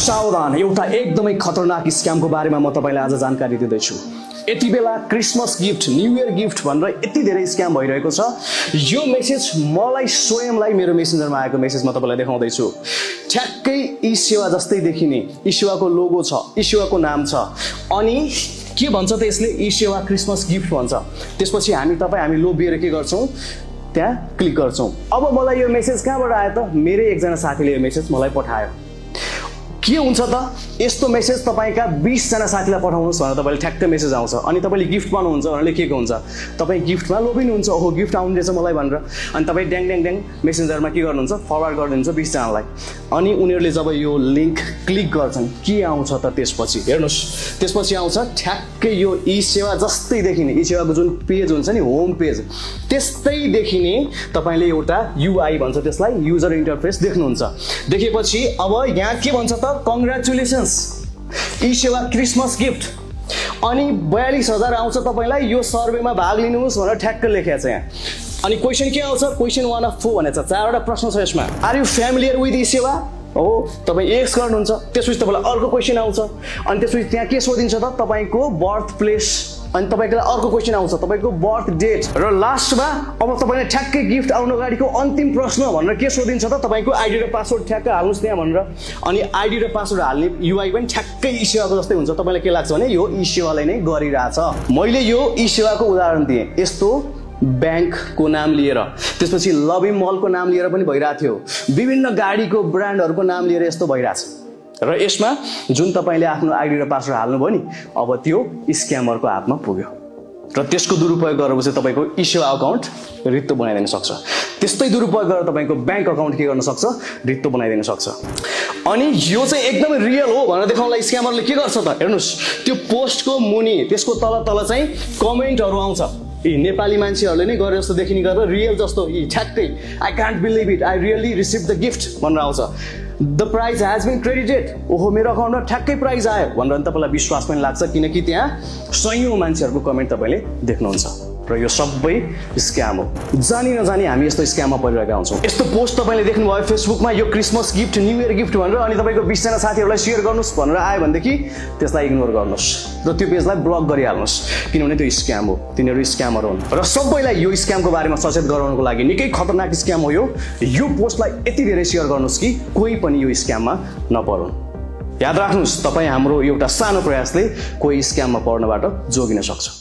सावधान, एउटा एकदमै खतरनाक स्क्यामको बारेमा म तपाईलाई आज जानकारी दिँदैछु। यति बेला Christmas gift, new year gift भनेर यति धेरै स्क्याम भइरहेको छ। यो मेसेज मलाई स्वयंलाई मेरो मेसेन्जरमा आएको मेसेज म तपाईलाई देखाउँदै छु। ठ्याक्कै ई सेवा जस्तै देखिने, ई सेवाको लोगो छ, ई सेवाको नाम छ, अनि के भन्छ त यसले, ई सेवा क्रिसमस गिफ्ट भन्छ। त्यसपछि हामी लोभिएर के गर्छौं, त्यहाँ क्लिक गर्छौं। अब मलाई यो मेसेज कहाँबाट आयो त? मेरै एकजना साथीले यो मेसेज मलाई पठायो। के हुन्छ त, यस्तो मेसेज तपाईका 20 जना साथीलाई पठाउनुस् भनेर तपाईले ठ्याक्कै मेसेज आउँछ। अनि तपाईले गिफ्ट पाउनुहुन्छ भनेर लेखेको हुन्छ। तपाई गिफ्टमा लोभिनुहुन्छ, ओहो गिफ्ट आउने रहेछ मलाई भनेर। अनि तपाई ड्याङ ड्याङ ड्याङ मेसेन्जरमा के गर्नुहुन्छ, फरवर्ड गरिदिनुहुन्छ 20 जनालाई। अनि उनीहरूले जब यो लिंक क्लिक गर्छन् के आउँछ त त्यसपछि हेर्नुस्, त्यसपछि आउँछ ठ्याक्कै यो ई सेवा जस्तै देखिने, ई सेवाको जुन पेज हुन्छ नि, होम पेज त्यस्तै देखिने तपाईले एउटा युआई भन्छ त्यसलाई, युजर इन्टरफेस देख्नुहुन्छ। देखेपछि अब यहाँ के भन्छ त, कंग्रेचुलेसन्स ई सेवा क्रिसमस गिफ्ट, अनि 42,000 आउँछ तपाईलाई यो सर्वेमा भाग लिनुहोस् भनेर ठ्याक्क लेखेको छ यहाँ। अनि क्वेशन के आउँछ, क्वेशन 1 अफ 4 भनेछ, 4 वटा प्रश्न छ यसमा। आर यु फ्यामिलियर विथ ई सेवा? हो, तपाई एक्स गर्नुहुन्छ। त्यसपछि तपाईलाई अर्को क्वेशन आउँछ, अनि त्यसपछि त्यहाँ के सोधिन्छ त, तपाईको बर्थ प्लेस, अनि तपाईको अर्को क्वेशन आउँछ, तपाईको बर्थ डेट, र लास्टमा अब तपाईले ठ्याक्कै गिफ्ट आउनु अगाडिको अन्तिम प्रश्न भनेर के सोधिन्छ त, तपाईको आईडी र पासवर्ड ठ्याक्क हाल्नुस् त्यहाँ भनेर। अनि आईडी र पासवर्ड हाल्ने युआई पनि ठ्याक्कै ई सेवाको जस्तै हुन्छ। तपाईलाई के लाग्छ भने यो ई सेवाले नै गरिरहेछ। मैले यो ई सेवाको उदाहरण दिएँ, यस्तो बैंकको नाम लिएर, त्यसपछि लभी मलको नाम लिएर पनि भइरहेको थियो, विभिन्न गाडीको ब्रान्डहरुको नाम लिएर यस्तो भइरहेछ। र यसमा जुन तपाईले आफ्नो आईडी र पासवर्ड हाल्नुभयो नि, अब त्यो स्क्यामरको हातमा पुग्यो र त्यसको दुरुपयोग गरेपछि तपाईको ई सेवा अकाउन्ट रित्तो बनाइदिन सक्छ। त्यस्तै दुरुपयोग गरेर तपाईको बैंक अकाउन्ट के गर्न सक्छ, रित्तो बनाइदिन सक्छ। अनि यो चाहिँ एकदमै रियल हो भनेर देखाउनलाई स्क्यामरले के गर्छ त, हेर्नुस्, त्यो पोस्टको मुनि त्यसको तल चाहिँ कमेन्टहरु आउँछ। यी नेपाली मान्छेहरूले नै गरे जस्तो देखिने गरेर रियल जस्तो, यी ठ्याक्कै I can't believe it, I really receive the gift भनेर आउँछ। The prize has been credited, ओहो मेरो अकाउन्टमा ठ्याक्कै प्राइज आयो भनेर तपाईलाई विश्वास पनि लाग्छ, किनकि त्यहाँ सयौं मान्छेहरूको कमेन्ट तपाईले देख्नुहुन्छ। र यो सबै स्क्याम हो। जानी नजानी हामी यस्तो स्क्याममा परिरहेका हुन्छौँ। यस्तो पोस्ट तपाईले देख्नुभयो फेसबुकमा, यो Christmas gift, new year gift भनेर, अनि तपाईको 20 जना साथीहरूलाई शेयर गर्नुस् भनेर आयो भनेदेखि त्यसलाई इग्नोर गर्नुस् र त्यो पेजलाई ब्लक गरिहाल्नुस्, किनभने त्यो स्क्याम हो, तिनीहरू स्क्यामर हुन्। र सबैलाई यो स्क्यामको बारेमा सचेत गराउनको लागि निकै खतरनाक स्क्याम हो यो पोस्टलाई यति धेरै शेयर गर्नुस् कि कोही पनि यो स्क्याममा नपरुन्। याद राख्नुस्, तपाई हाम्रो एउटा सानो प्रयासले कोही स्क्याममा पर्नबाट जोगिन सक्छ।